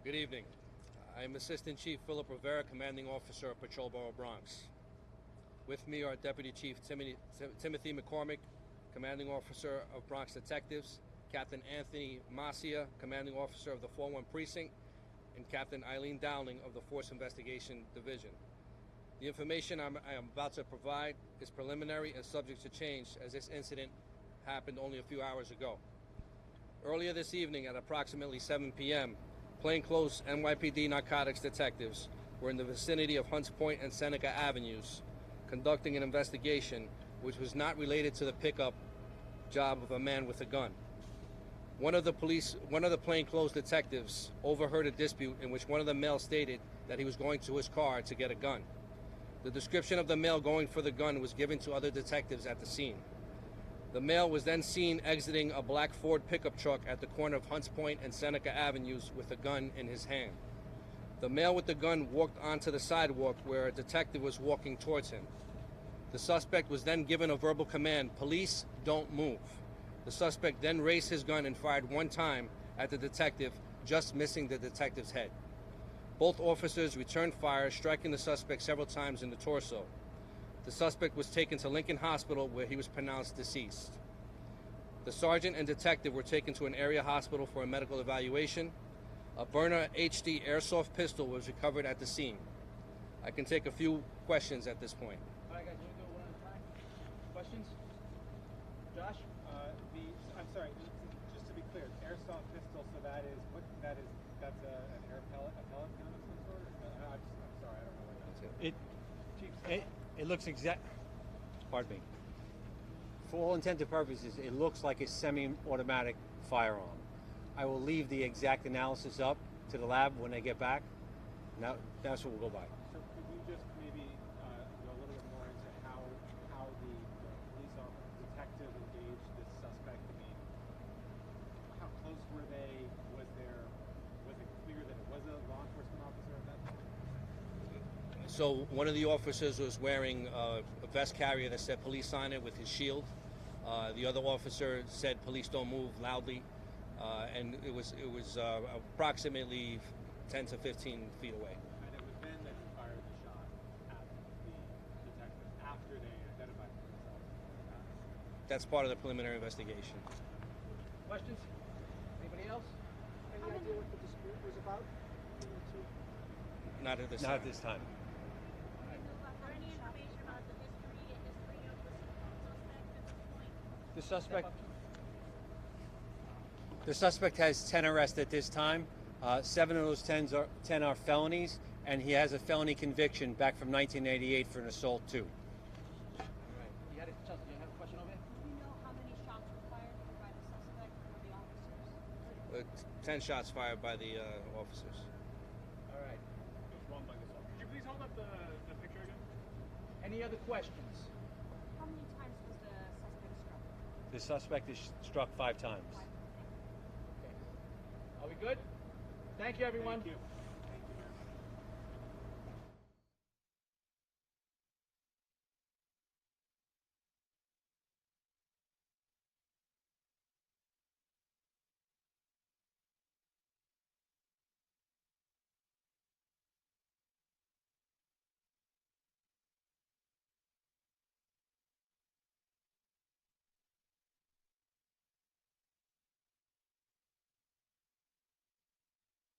Good evening. I am Assistant Chief Philip Rivera, Commanding Officer of Patrol Borough Bronx. With me are Deputy Chief Timothy McCormick, Commanding Officer of Bronx Detectives, Captain Anthony Macia, Commanding Officer of the 4-1 Precinct, and Captain Eileen Dowling of the Force Investigation Division. The information I am about to provide is preliminary and subject to change, as this incident happened only a few hours ago. Earlier this evening at approximately 7 p.m., plainclothes NYPD narcotics detectives were in the vicinity of Hunts Point and Seneca Avenues conducting an investigation which was not related to the pickup job of a man with a gun. One of the plainclothes detectives overheard a dispute in which one of the males stated that he was going to his car to get a gun. The description of the male going for the gun was given to other detectives at the scene. The male was then seen exiting a black Ford pickup truck at the corner of Hunts Point and Seneca Avenues with a gun in his hand. The male with the gun walked onto the sidewalk where a detective was walking towards him. The suspect was then given a verbal command, "Police, don't move." The suspect then raised his gun and fired one time at the detective, just missing the detective's head. Both officers returned fire, striking the suspect several times in the torso. The suspect was taken to Lincoln Hospital, where he was pronounced deceased. The sergeant and detective were taken to an area hospital for a medical evaluation. A Burner HD airsoft pistol was recovered at the scene. I can take a few questions at this point. All right, guys, you want to go one at a time? Questions? Josh? I'm sorry, just to be clear, airsoft pistol, so that's an air pellet, a pellet gun of some sort? I'm sorry, I don't know what that is. It looks pardon me. For all intents and purposes, it looks like a semi-automatic firearm. I will leave the exact analysis up to the lab when they get back. Now, that's what we'll go by. So could you just maybe go a little bit more into how the police officer, detective engaged this suspect? I mean, how close were they? Was it clear that it was a law enforcement officer at that time? So one of the officers was wearing a vest carrier that said police on it with his shield. The other officer said police don't move loudly, and it was approximately 10 to 15 feet away. And it was then that he fired the shot at the detective after they identified themselves. That's part of the preliminary investigation. Questions? Anybody else? Any idea what the dispute was about? Not at this Not time. at this time. Or any information about the history of the The suspect at this point? suspect. The suspect has 10 arrests at this time. 7 of those 10 are felonies, and he has a felony conviction back from 1988 for an assault too. All right. You had a question over here? Do you know how many shots were fired by the suspect or the officers? 10 shots fired by the officers. All right. It was wrong by this one. Could you please hold up the picture again? Any other questions? How many times was the suspect struck? The suspect is struck 5 times. Okay. Are we good? Thank you, everyone. Thank you.